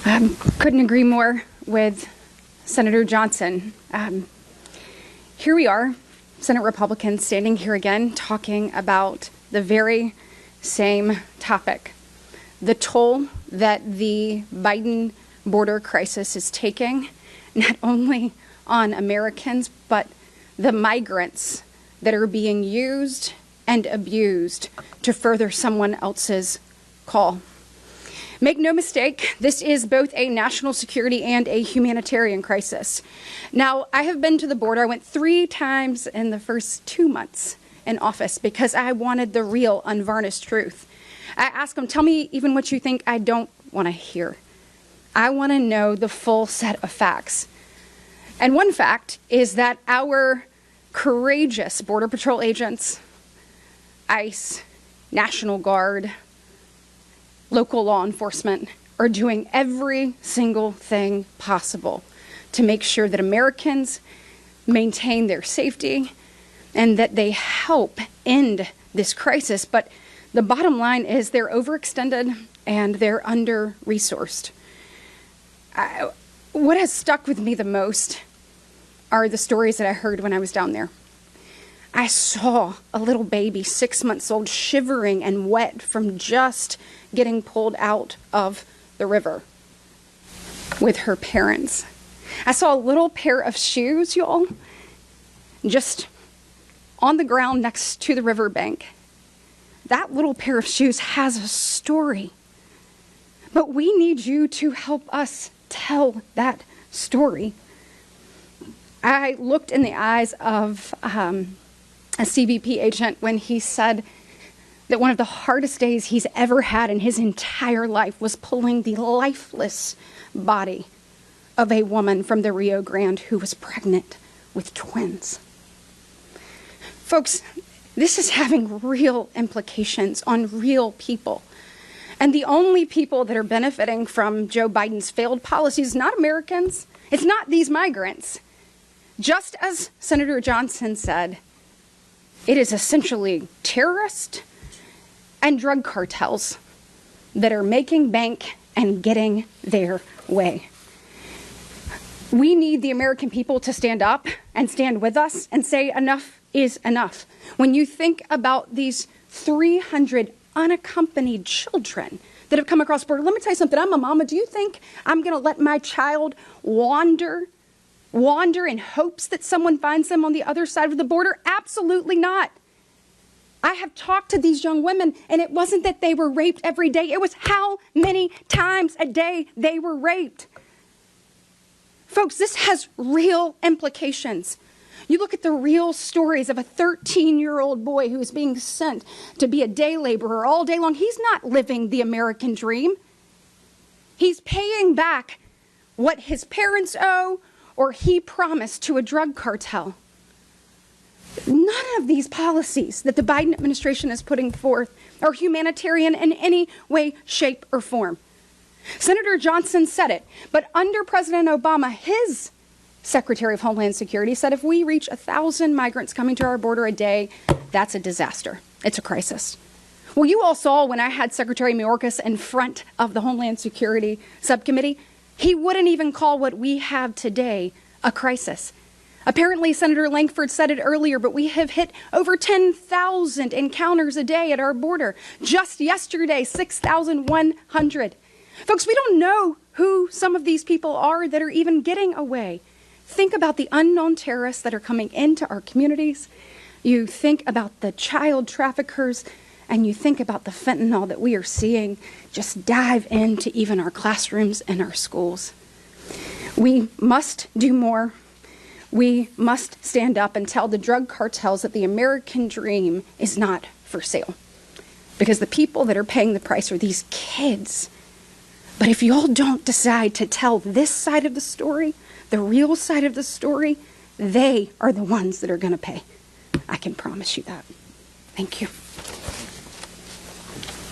Couldn't agree more with Senator Johnson. Here we are, Senate Republicans, standing here again talking about the very same topic. The toll that the Biden border crisis is taking, not only on Americans, but the migrants that are being used and abused to further someone else's call. Make no mistake, this is both a national security and a humanitarian crisis. Now, I have been to the border. I went 3 times in the first 2 months in office because I wanted the real, unvarnished truth. I asked them, tell me even what you think I don't want to hear. I want to know the full set of facts. And one fact is that our courageous Border Patrol agents, ICE, National Guard, local law enforcement are doing every single thing possible to make sure that Americans maintain their safety and that they help end this crisis. But the bottom line is they're overextended and they're under-resourced. What has stuck with me the most are the stories that I heard when I was down there. I saw a little baby, 6 months old, shivering and wet from just getting pulled out of the river with her parents. I saw a little pair of shoes, y'all, just on the ground next to the riverbank. That little pair of shoes has a story. But we need you to help us tell that story. I looked in the eyes of a CBP agent when he said that one of the hardest days he's ever had in his entire life was pulling the lifeless body of a woman from the Rio Grande who was pregnant with twins. Folks, this is having real implications on real people. And the only people that are benefiting from Joe Biden's failed policies is not Americans. It's not these migrants. Just as Senator Johnson said, it is essentially terrorists and drug cartels that are making bank and getting their way. We need the American people to stand up and stand with us and say enough is enough. When you think about these 300 unaccompanied children that have come across the border, let me tell you something. I'm a mama. Do you think I'm going to let my child wander in hopes that someone finds them on the other side of the border? Absolutely not. I have talked to these young women, and it wasn't that they were raped every day. It was how many times a day they were raped. Folks, this has real implications. You look at the real stories of a 13-year-old boy who is being sent to be a day laborer all day long. He's not living the American dream. He's paying back what his parents owe or he promised to a drug cartel. None of these policies that the Biden administration is putting forth are humanitarian in any way, shape, or form. Senator Johnson said it, but under President Obama, his Secretary of Homeland Security said if we reach 1,000 migrants coming to our border a day, that's a disaster. It's a crisis. Well, you all saw when I had Secretary Mayorkas in front of the Homeland Security Subcommittee, he wouldn't even call what we have today a crisis. Apparently, Senator Lankford said it earlier, but we have hit over 10,000 encounters a day at our border. Just yesterday, 6,100. Folks, we don't know who some of these people are that are even getting away. Think about the unknown terrorists that are coming into our communities. You think about the child traffickers, and you think about the fentanyl that we are seeing just dive into even our classrooms and our schools. We must do more. We must stand up and tell the drug cartels that the American dream is not for sale. Because the people that are paying the price are these kids. But if you all don't decide to tell this side of the story, the real side of the story, they are the ones that are going to pay. I can promise you that. Thank you.